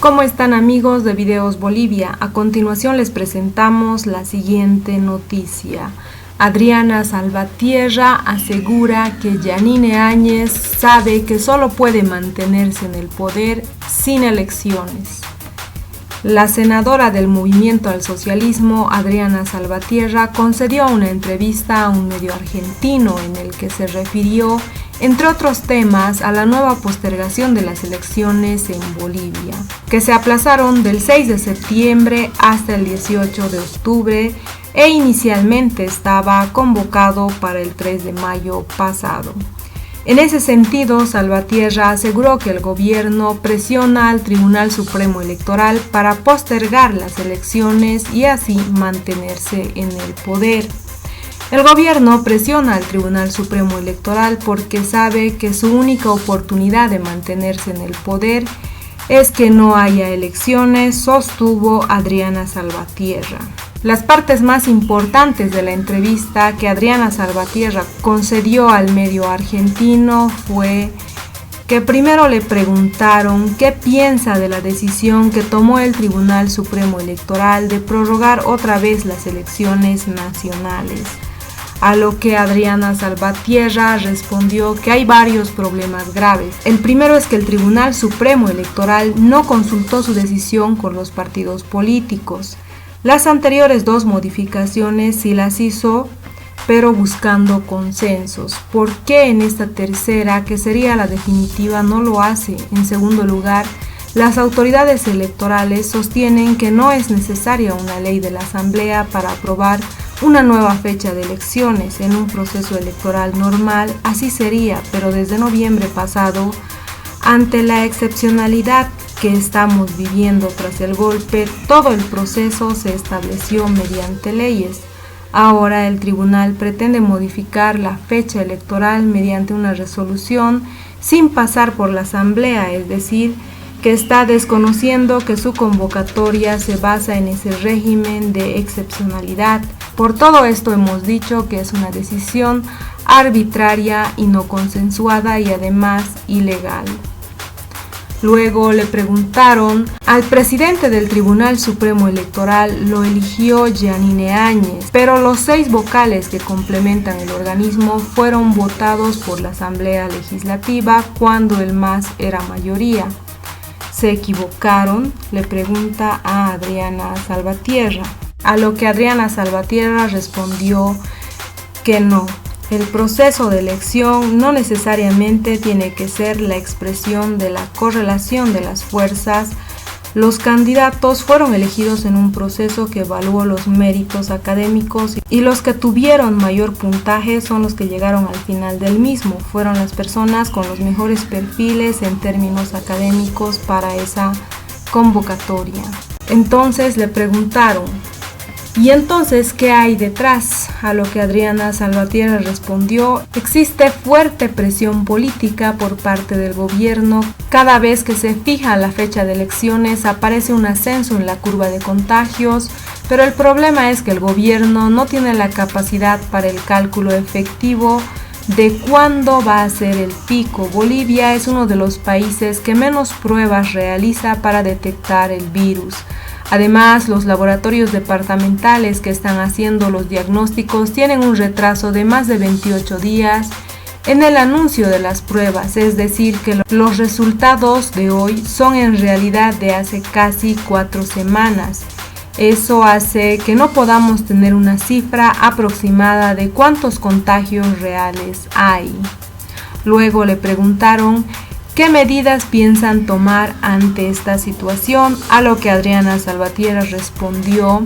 ¿Cómo están, amigos de Videos Bolivia? A continuación les presentamos la siguiente noticia. Adriana Salvatierra asegura que Yanine Áñez sabe que solo puede mantenerse en el poder sin elecciones. La senadora del Movimiento al Socialismo, Adriana Salvatierra, concedió una entrevista a un medio argentino en el que se refirió, entre otros temas, a la nueva postergación de las elecciones en Bolivia, que se aplazaron del 6 de septiembre hasta el 18 de octubre e inicialmente estaba convocado para el 3 de mayo pasado. En ese sentido, Salvatierra aseguró que el gobierno presiona al Tribunal Supremo Electoral para postergar las elecciones y así mantenerse en el poder. El gobierno presiona al Tribunal Supremo Electoral porque sabe que su única oportunidad de mantenerse en el poder es que no haya elecciones, sostuvo Adriana Salvatierra. Las partes más importantes de la entrevista que Adriana Salvatierra concedió al medio argentino fue que primero le preguntaron qué piensa de la decisión que tomó el Tribunal Supremo Electoral de prorrogar otra vez las elecciones nacionales. A lo que Adriana Salvatierra respondió que hay varios problemas graves. El primero es que el Tribunal Supremo Electoral no consultó su decisión con los partidos políticos. Las anteriores dos modificaciones sí las hizo, pero buscando consensos. ¿Por qué en esta tercera, que sería la definitiva, no lo hace? En segundo lugar, las autoridades electorales sostienen que no es necesaria una ley de la Asamblea para aprobar una nueva fecha de elecciones en un proceso electoral normal. Así sería, pero desde noviembre pasado, ante la excepcionalidad que estamos viviendo tras el golpe, todo el proceso se estableció mediante leyes. Ahora el tribunal pretende modificar la fecha electoral mediante una resolución sin pasar por la asamblea, es decir, que está desconociendo que su convocatoria se basa en ese régimen de excepcionalidad. Por todo esto hemos dicho que es una decisión arbitraria y no consensuada y además ilegal. Luego le preguntaron al presidente del Tribunal Supremo Electoral, lo eligió Yanine Áñez, pero los 6 vocales que complementan el organismo fueron votados por la Asamblea Legislativa cuando el MAS era mayoría. ¿Se equivocaron?, le pregunta a Adriana Salvatierra, a lo que Adriana Salvatierra respondió que no. El proceso de elección no necesariamente tiene que ser la expresión de la correlación de las fuerzas. Los candidatos fueron elegidos en un proceso que evaluó los méritos académicos y los que tuvieron mayor puntaje son los que llegaron al final del mismo. Fueron las personas con los mejores perfiles en términos académicos para esa convocatoria. Entonces le preguntaron: ¿y entonces qué hay detrás? A lo que Adriana Salvatierra respondió: existe fuerte presión política por parte del gobierno. Cada vez que se fija la fecha de elecciones aparece un ascenso en la curva de contagios, pero el problema es que el gobierno no tiene la capacidad para el cálculo efectivo de cuándo va a ser el pico. Bolivia es uno de los países que menos pruebas realiza para detectar el virus. Además, los laboratorios departamentales que están haciendo los diagnósticos tienen un retraso de más de 28 días en el anuncio de las pruebas, es decir, que los resultados de hoy son en realidad de hace casi 4 semanas. Eso hace que no podamos tener una cifra aproximada de cuántos contagios reales hay. Luego le preguntaron ¿qué medidas piensan tomar ante esta situación? A lo que Adriana Salvatierra respondió: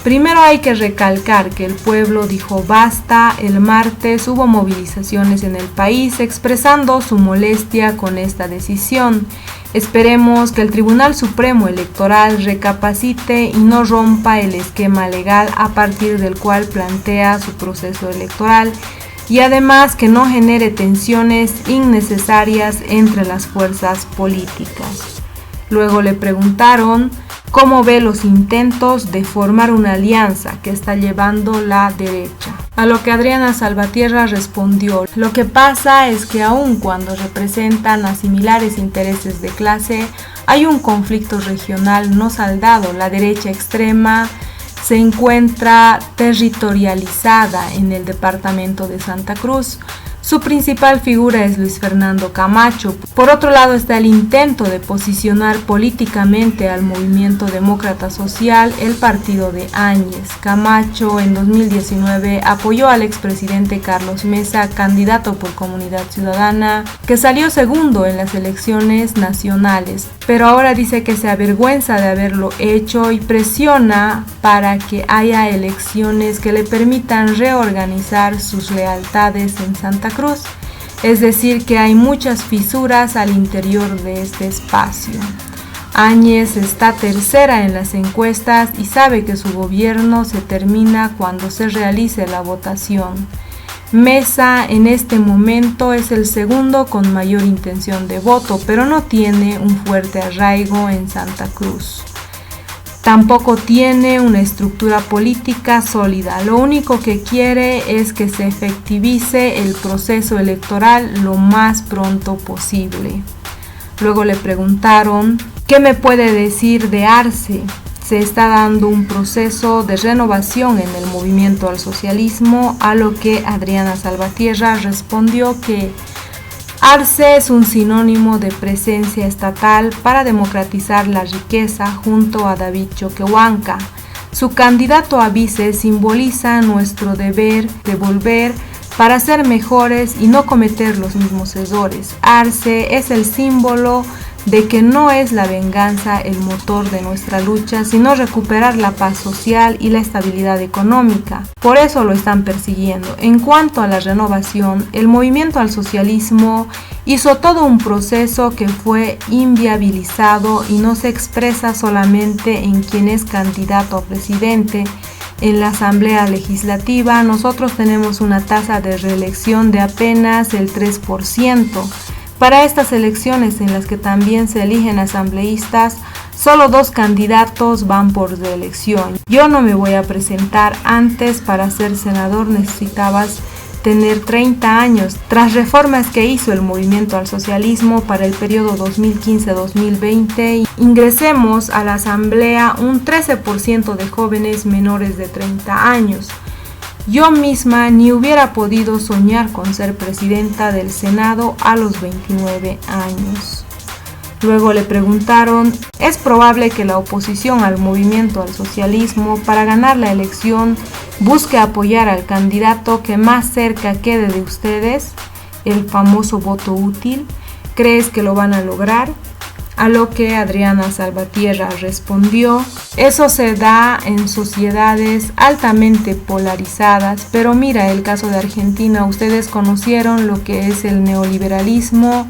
primero hay que recalcar que el pueblo dijo basta. El martes hubo movilizaciones en el país expresando su molestia con esta decisión. Esperemos que el Tribunal Supremo Electoral recapacite y no rompa el esquema legal a partir del cual plantea su proceso electoral, y además que no genere tensiones innecesarias entre las fuerzas políticas. Luego le preguntaron cómo ve los intentos de formar una alianza que está llevando la derecha. A lo que Adriana Salvatierra respondió: lo que pasa es que aun cuando representan a similares intereses de clase, hay un conflicto regional no saldado. La derecha extrema se encuentra territorializada en el departamento de Santa Cruz. Su principal figura es Luis Fernando Camacho. Por otro lado está el intento de posicionar políticamente al movimiento demócrata social, el partido de Áñez. Camacho en 2019 apoyó al expresidente Carlos Mesa, candidato por Comunidad Ciudadana, que salió segundo en las elecciones nacionales, pero ahora dice que se avergüenza de haberlo hecho y presiona para que haya elecciones que le permitan reorganizar sus lealtades en Santa Cruz, es decir, que hay muchas fisuras al interior de este espacio. Áñez está tercera en las encuestas y sabe que su gobierno se termina cuando se realice la votación. Mesa en este momento es el segundo con mayor intención de voto, pero no tiene un fuerte arraigo en Santa Cruz. Tampoco tiene una estructura política sólida. Lo único que quiere es que se efectivice el proceso electoral lo más pronto posible. Luego le preguntaron: ¿qué me puede decir de Arce? Se está dando un proceso de renovación en el movimiento al socialismo, a lo que Adriana Salvatierra respondió que Arce es un sinónimo de presencia estatal para democratizar la riqueza junto a David Choquehuanca. Su candidato a vice simboliza nuestro deber de volver para ser mejores y no cometer los mismos errores. Arce es el símbolo de que no es la venganza el motor de nuestra lucha, sino recuperar la paz social y la estabilidad económica. Por eso lo están persiguiendo. En cuanto a la renovación, el movimiento al socialismo hizo todo un proceso que fue inviabilizado y no se expresa solamente en quien es candidato a presidente. En la Asamblea Legislativa nosotros tenemos una tasa de reelección de apenas el 3%. Para estas elecciones, en las que también se eligen asambleístas, solo 2 candidatos van por reelección. Yo no me voy a presentar. Antes, para ser senador necesitabas tener 30 años. Tras reformas que hizo el movimiento al socialismo para el periodo 2015-2020, ingresemos a la asamblea un 13% de jóvenes menores de 30 años. Yo misma ni hubiera podido soñar con ser presidenta del Senado a los 29 años. Luego le preguntaron: ¿es probable que la oposición al movimiento al socialismo para ganar la elección busque apoyar al candidato que más cerca quede de ustedes, el famoso voto útil? ¿Crees que lo van a lograr? A lo que Adriana Salvatierra respondió: eso se da en sociedades altamente polarizadas, pero mira el caso de Argentina, ustedes conocieron lo que es el neoliberalismo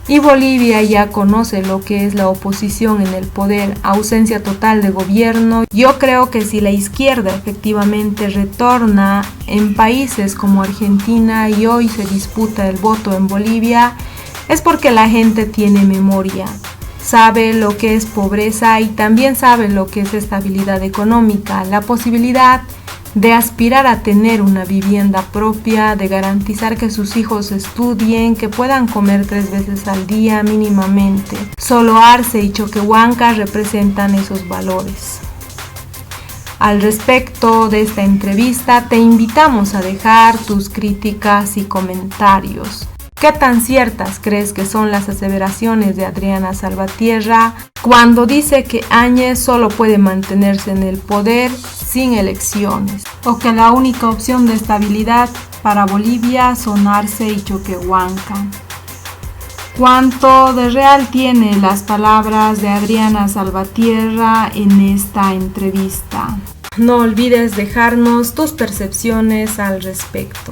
y Bolivia ya conoce lo que es la oposición en el poder, ausencia total de gobierno. Yo creo que si la izquierda efectivamente retorna en países como Argentina y hoy se disputa el voto en Bolivia, es porque la gente tiene memoria, sabe lo que es pobreza y también sabe lo que es estabilidad económica, la posibilidad de aspirar a tener una vivienda propia, de garantizar que sus hijos estudien, que puedan comer 3 veces al día mínimamente. Solo Arce y Choquehuanca representan esos valores. Al respecto de esta entrevista, te invitamos a dejar tus críticas y comentarios. ¿Qué tan ciertas crees que son las aseveraciones de Adriana Salvatierra cuando dice que Áñez solo puede mantenerse en el poder sin elecciones, o que la única opción de estabilidad para Bolivia son Arce y Choquehuanca? ¿Cuánto de real tiene las palabras de Adriana Salvatierra en esta entrevista? No olvides dejarnos tus percepciones al respecto.